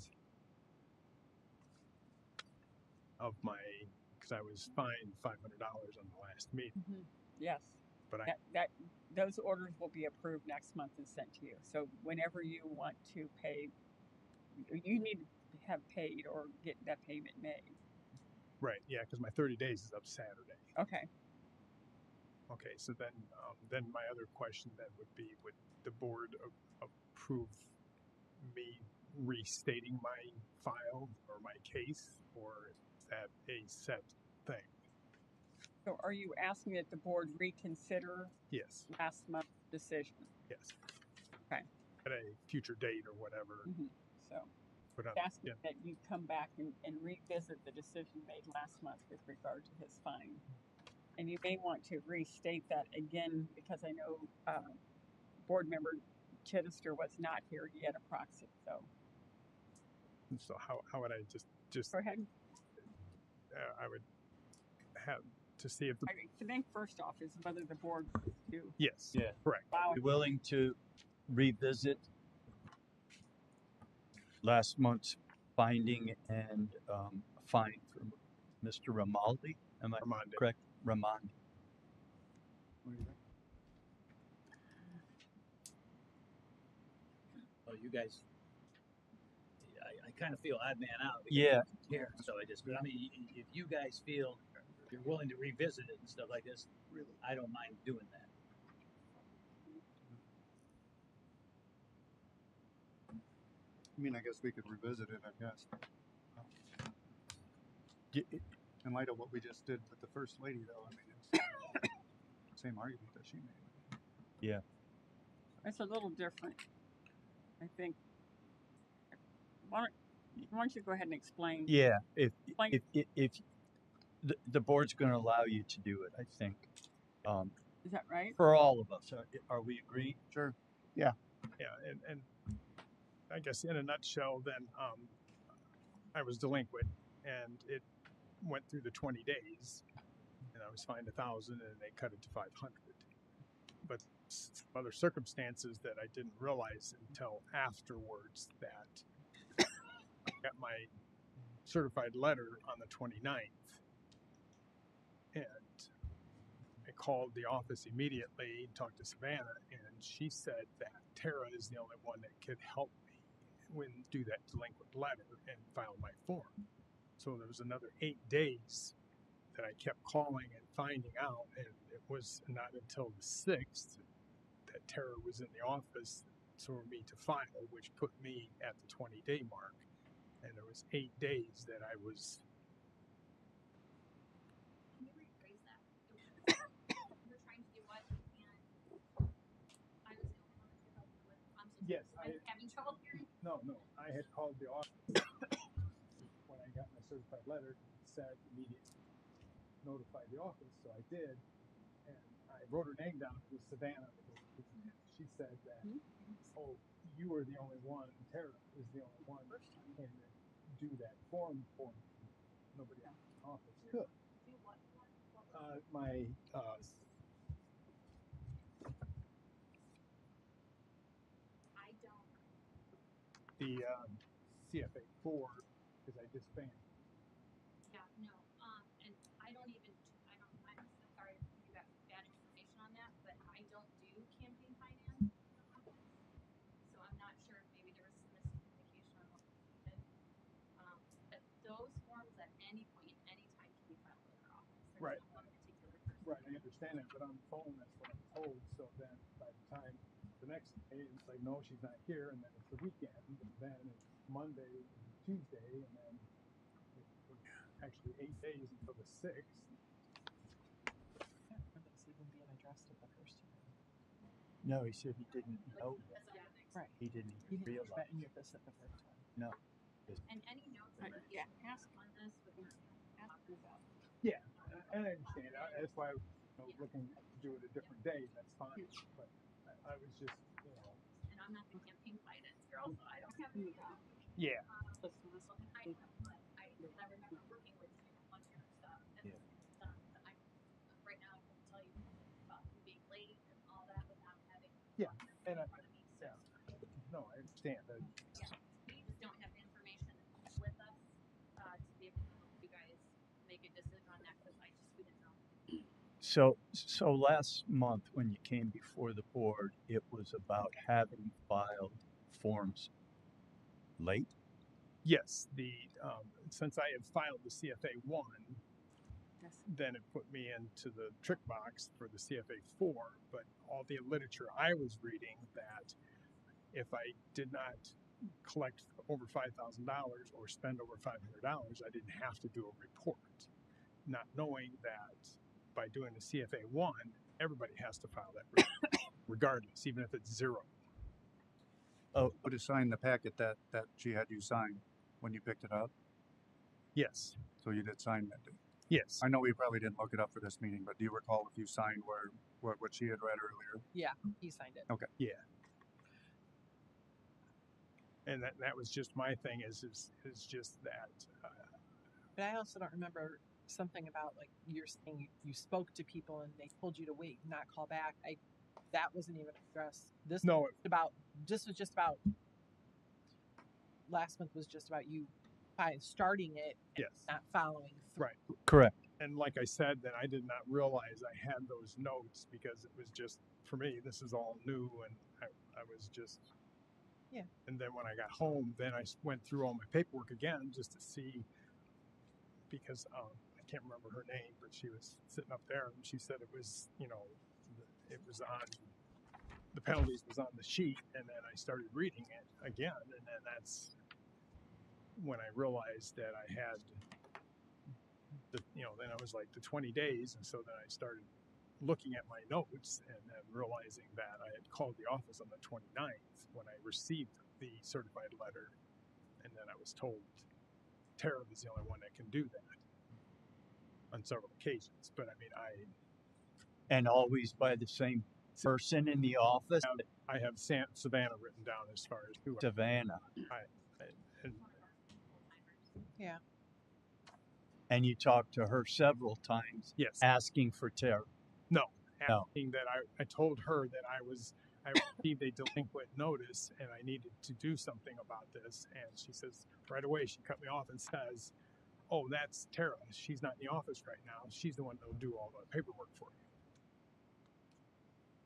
of my, because I was fined $500 on the last meeting. Mm-hmm. Yes. But those orders will be approved next month and sent to you. So whenever you want to pay, you need to have paid or get that payment made. Right. Yeah. Because my 30 days is up Saturday. Okay. Okay. So then my other question then would be, would the board approve me restating my file or my case, or is that a set thing? So are you asking that the board reconsider Yes. last month's decision? Yes. Okay. At a future date or whatever. Mm-hmm. So But asking that you come back and revisit the decision made last month with regard to his fine. And you may want to restate that again because I know board member Chittister was not here. He had a proxy. So how would I just go ahead? I would have to see if the I think first off is whether the board to yes, yeah, correct. Are you willing to revisit last month's finding and fine from Mr. Ramaldi? Am I correct? Ramondi. Oh, you guys, I kind of feel odd man out. Yeah. Here, so I mean, if you guys feel you're willing to revisit it and stuff like this, really, I don't mind doing that. I mean, I guess we could revisit it, I guess. In light of what we just did with the first lady, though, I mean, it's the same argument that she made. Yeah. It's a little different. I think. Why don't you go ahead and explain? Yeah. If the board's going to allow you to do it, I think. Is that right? For all of us, are we agreed? Sure. Yeah. Yeah, and I guess in a nutshell, then I was delinquent, and it went through the 20 days, I was fined $1,000 and they cut it to $500. But some other circumstances that I didn't realize until afterwards that I got my certified letter on the 29th, and I called the office immediately and talked to Savannah, and she said that Tara is the only one that could help me do that delinquent letter and file my form. So there was another 8 days that I kept calling and finding out, and it was not until the 6th that Tara was in the office for me to file, which put me at the 20-day mark. And there was 8 days that I was. Can you rephrase that? We're trying to do what? And I was the only one that could help you with. I'm so Yes, I'm having trouble hearing. No, I had called the office when I got my certified letter. It said immediately notify the office, so I did, and I wrote her name down with Savannah. She said that, oh, you were the only one. Tara is the only one that can do that form for me. Nobody else in the office could. Do what? My I don't. the CFA 4 because I disbanded. Yeah, no. And I don't even. I'm sorry if you got bad information on that, but I don't do campaign finance in the office, so I'm not sure if maybe there was some miscommunication on what we did. But those forms at any point, any time, can be filed with our office. There's Right. no one particular person. Right, I understand that, but on the phone, that's what I'm told. So then by the time the next day, it's like, no, she's not here, and then it's the weekend, and then it's Monday and Tuesday, and then it's actually 8 days until the 6th. I don't remember this even being addressed at the first hearing. No, he said he didn't know. Right. He didn't You didn't realize. expect any of this at the first one. No. And any notes Yeah, ask on this with your her about. Yeah, and I understand. That's why I was looking to do it a different day. That's fine. But I was just, and I'm not the campaign finance girl, so I don't have any. Yeah. Let's not Well, I know, but I remember working with you on your stuff, and Yeah. I'm right now. I couldn't tell you about you being late and all that without having. Yeah, and in front of me. So yeah. No, I understand. yeah, we just don't have the information with us to be able to help you guys make a decision on that because we didn't know. So last month when you came before the board, it was about having filed forms late. Yes, since I had filed the CFA 1, Yes. then it put me into the trick box for the CFA 4. But all the literature I was reading that if I did not collect over $5,000 or spend over $500, I didn't have to do a report. Not knowing that by doing the CFA 1, everybody has to file that report, regardless, even if it's zero. Oh, to sign the packet that she had you sign when you picked it up. Yes. So you did sign that day. Yes. I know we probably didn't look it up for this meeting, but do you recall if you signed what she had read earlier? Yeah, he signed it. Okay. Yeah. And that was just my thing is just that. But I also don't remember something about like you're saying you spoke to people and they told you to wait, not call back. That wasn't even addressed. This was just about last month was just about you starting it and Yes. not following through. Right. Correct. And like I said, then I did not realize I had those notes because it was just, for me, this is all new and I was just. Yeah. And then when I got home, then I went through all my paperwork again just to see, because I can't remember her name, but she was sitting up there and she said it was, it was on, the penalties was on the sheet, and then I started reading it again, and then that's when I realized that I had then I was like the 20 days, and so then I started looking at my notes and then realizing that I had called the office on the 29th when I received the certified letter, and then I was told Tara is the only one that can do that on several occasions. But I mean, And always by the same person in the office. I have Savannah written down as far as who. Savannah. And Yeah. And you talked to her several times Yes. asking for Tara. No, No. asking that I told her that I received a delinquent notice and I needed to do something about this. And she says, right away, she cut me off and says, "Oh, that's Tara. She's not in the office right now. She's the one that'll do all the paperwork for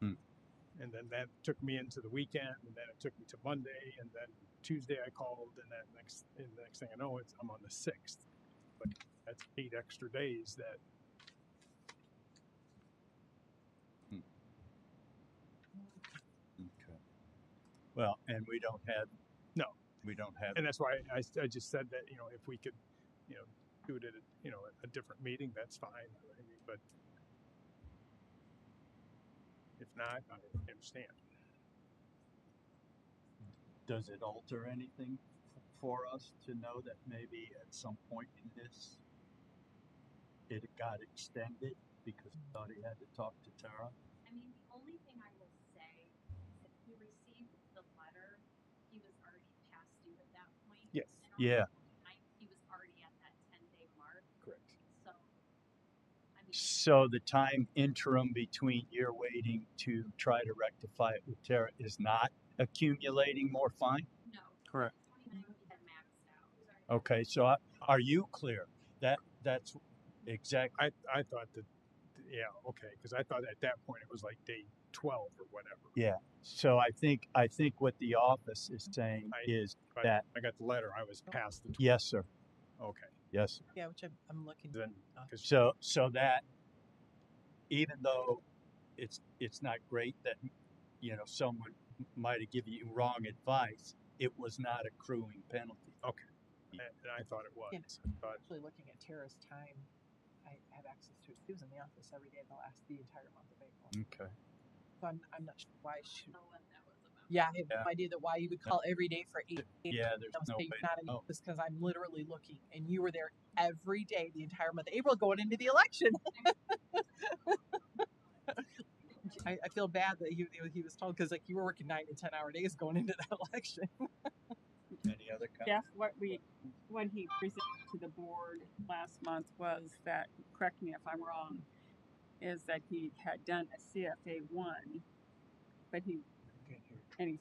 you." Hmm. And then that took me into the weekend, and then it took me to Monday, and then Tuesday I called, and then the next thing I know, I'm on the 6th. But that's 8 extra days that Okay. Well, and we don't have. No. We don't have. and that's why I just said that, if we could, do it at a different meeting, that's fine. I mean, but if not, I understand. Does it alter anything for us to know that maybe at some point in this it got extended because he thought he had to talk to Tara? I mean, the only thing I will say is if he received the letter, he was already past due at that point. Yes. And on Yeah. the 29th, he was already at that 10-day mark. Correct. So, I mean, So the time interim between your waiting to try to rectify it with Tara is not accumulating more fine? no. Correct. 29th, he had maxed out. Okay, so are you clear? That's exactly. I thought that, yeah, okay, because I thought at that point it was like day 12 or whatever. Yeah. So I think what the office is saying is But that I got the letter. I was past the 12. yes, sir. Okay. Yes, sir. Yeah, which I'm looking. Then, 'cause So that even though it's not great that someone might have given you wrong advice, it was not accruing penalty. okay, and I thought it was. Yeah. But Actually, looking at Tara's time, I have access to it. She was in the office every day the entire month of April. Okay. So I'm not sure why she. I don't know what that was about. Yeah, I have no idea that why you would call every day for 8 days. Yeah, there's Don't no say way. you're not in the Oh, office because I'm literally looking, and you were there every day the entire month of April going into the election. I feel bad that he was told because you were working 9 to 10 hour days going into that election. any other comments? Jeff, what he presented to the board last month was that, correct me if I'm wrong, is that he had done a CFA 1, but he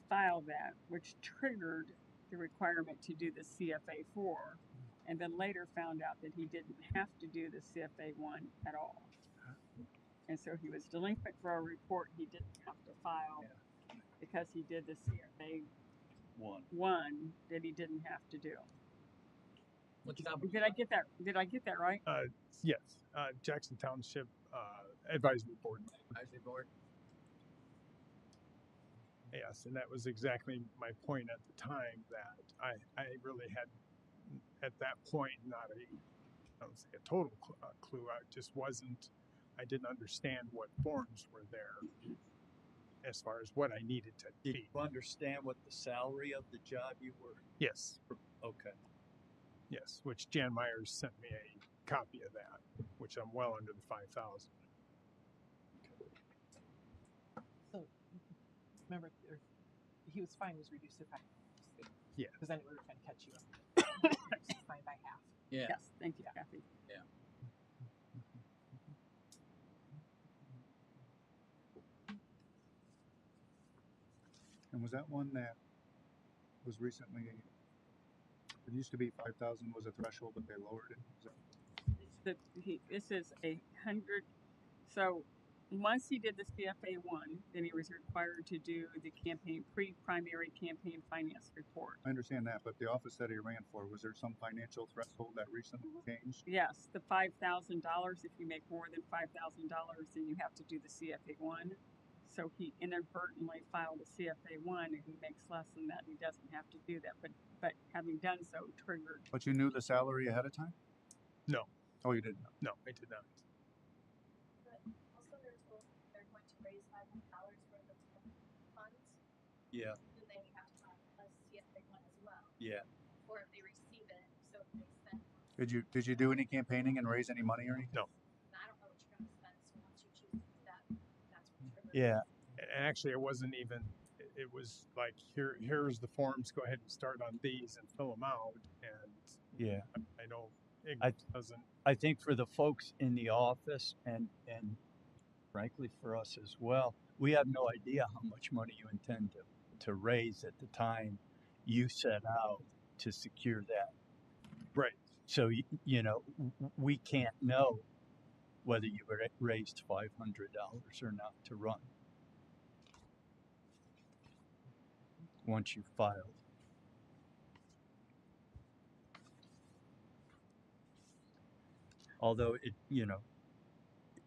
filed that, which triggered the requirement to do the CFA 4, and then later found out that he didn't have to do the CFA 1 at all. And so he was delinquent for a report he didn't have to file because he did the CFA 1 that he didn't have to do. Did I get that right? yes, Jackson Township Advisory Board. Yes, and that was exactly my point at the time, that I really had, at that point, not I don't say a total clue. I didn't understand what forms were there as far as what I needed to Did be. you understand what the salary of the job you were? Yes, Okay. yes, which Jan Myers sent me a copy of that, which I'm well under the 5,000. So remember, he was fine. Was reduced to 5. Yeah. Because then we were trying to catch you up. Fine by half. Yeah. Yes, thank you, Kathy. And was that one that was recently? It used to be 5,000 was a threshold, but they lowered it. This is 100. So once he did the CFA 1, then he was required to do the pre-primary campaign finance report. I understand that, but the office that he ran for, was there some financial threshold that recently changed? Yes, the $5,000. If you make more than $5,000, then you have to do the CFA 1. So he inadvertently filed a CFA 1, and he makes less than that. He doesn't have to do that, but having done so triggered. But you knew the salary ahead of time? No. Oh, you didn't. No, I did not. But also they're told they're going to raise $500 worth of funds. Yeah. Then they have to file a CFA 1 as well. Yeah. Or if they receive it, so if they spend. Did you do any campaigning and raise any money or anything? No. I don't know what you're going to spend, so once you choose to do that, that's what triggers. Yeah. And actually, it wasn't even. It was like, here's the forms. Go ahead and start on these and fill them out. And Yeah. I don't. it I- doesn't. I think for the folks in the office and frankly for us as well, we have no idea how much money you intend to raise at the time you set out to secure that. Right. So, you know, we can't know whether you raised $500 or not to run once you filed. Although it, you know,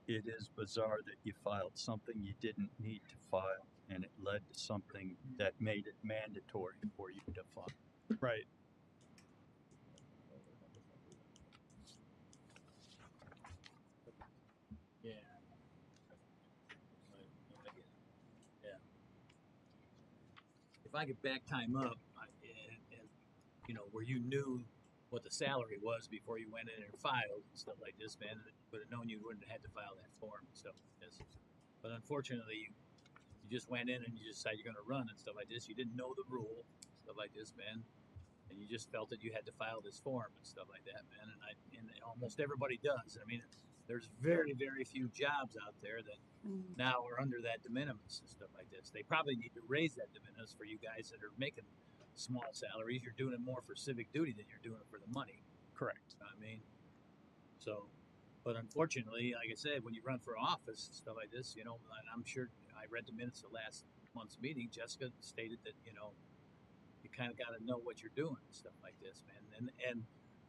it is bizarre that you filed something you didn't need to file and it led to something that made it mandatory for you to file. Right. Yeah. Yeah. If I could back time up, and you know, where you knew what the salary was before you went in and filed and stuff like this, man, would have known you wouldn't have had to file that form and stuff like this. But unfortunately, you just went in and you decided you're going to run and stuff like this. You didn't know the rule, stuff like this, man, and you just felt that you had to file this form and stuff like that, man. And almost everybody does. I mean, there's very, very few jobs out there that now are under that de minimis and stuff like this. They probably need to raise that de minimis for you guys that are making small salaries. You're doing it more for civic duty than you're doing it for the money. Correct. You know what I mean, so, but unfortunately, like I said, when you run for office and stuff like this, you know, and I'm sure I read the minutes of last month's meeting. Jessica stated that, you know, you kind of got to know what you're doing and stuff like this, man. And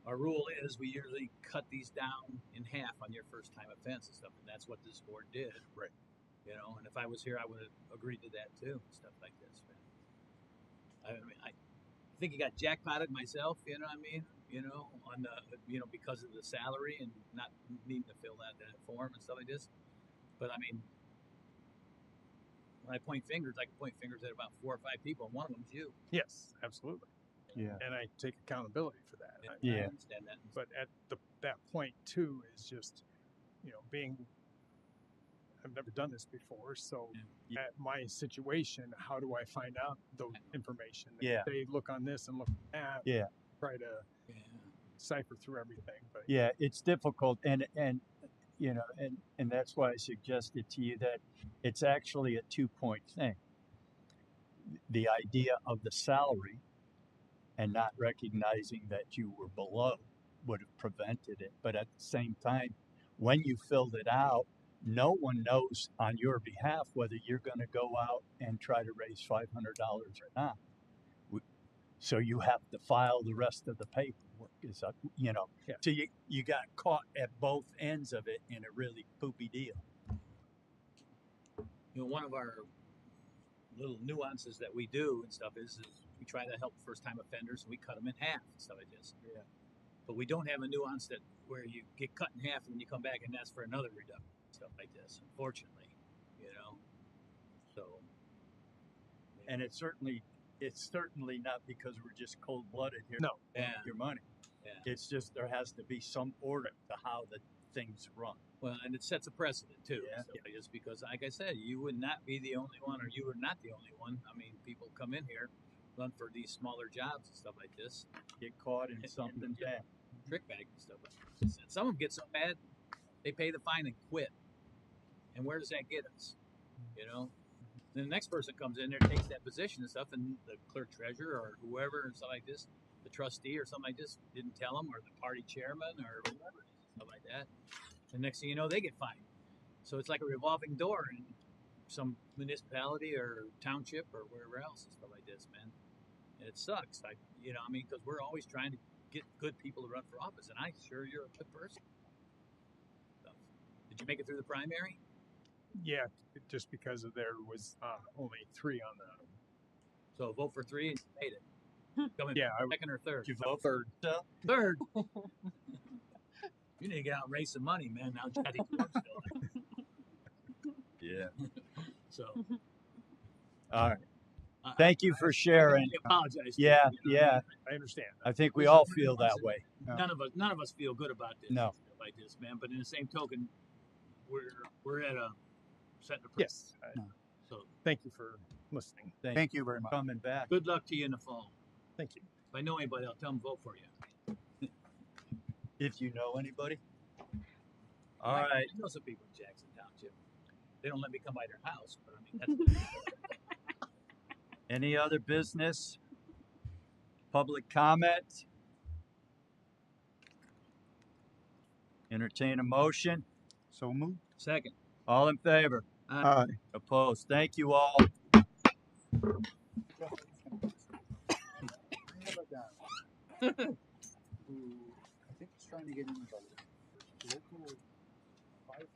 our rule is we usually cut these down in half on your first time offense and stuff, and that's what this board did. Right. You know, and if I was here, I would have agreed to that too, and stuff like this, man. I mean, I think you got jackpotted myself, you know what I mean? You know, on the, you know, because of the salary and not needing to fill that form and stuff like this. But I mean, when I point fingers, I can point fingers at about 4 or 5 people, and one of them's you. Yes, absolutely. Yeah. And I take accountability for that. And Yeah. I understand that. But at that point too is just, you know, I've never done this before, so Yeah. at my situation, how do I find out those information? Yeah. They look on this and look at that. Yeah. Try to Yeah. cipher through everything, but Yeah, it's difficult, and you know, and that's why I suggested to you that it's actually a 2-point thing. The idea of the salary and not recognizing that you were below would have prevented it. But at the same time, when you filled it out, no one knows on your behalf whether you're going to go out and try to raise $500 or not. So you have to file the rest of the paperwork. Is that, you know? Yeah. So you got caught at both ends of it in a really poopy deal. You know, one of our little nuances that we do and stuff is we try to help first-time offenders, and we cut them in half and stuff like this. Yeah. But we don't have a nuance that where you get cut in half and then you come back and ask for another reduction, stuff like this. Unfortunately, you know. So. And it's certainly not because we're just cold-blooded here. No. Yeah. Your money. Yeah. It's just there has to be some order to how the things run. Well, and it sets a precedent too. Yeah. So just because, like I said, you would not be the only one, or you were not the only one. I mean, people come in here, run for these smaller jobs and stuff like this, Get caught in something bad. trick bag and stuff like this. And some of them get so mad, they pay the fine and quit. And where does that get us? You know. Then the next person comes in there, takes that position and stuff, and the clerk treasurer or whoever and stuff like this, the trustee or something like this, didn't tell them, or the party chairman or whoever, stuff like that. And next thing you know, they get fined. So it's like a revolving door in some municipality or township or wherever else and stuff like this, man. And it sucks. You know, I mean, because we're always trying to get good people to run for office, and I'm sure you're a good person. So, did you make it through the primary? yeah, just because of there was only 3 on the. So vote for 3 and you made it. Coming Yeah, second or third? Did you vote for yourself? Third. You need to get out and raise some money, man. Now Chatty Corn's still there. Yeah. So All right. Thank you for sharing. I apologize. to Yeah, you, you know, yeah. I understand. I think we all feel that way. None of us feel good about this. No. Stuff like this, man. But in the same token, we're at a setting a Yes. So Thank you for listening. Thank you very much. Coming back. good luck to you in the fall. Thank you. If I know anybody, I'll tell them vote for you. If you know anybody. All right. I know some people in Jackson Township. They don't let me come by their house, but I mean, that's Any other business? Public comment? Entertain a motion? So move. second. All in favor? Aye. Opposed? Thank you all. I have a guy who I think is trying to get into the local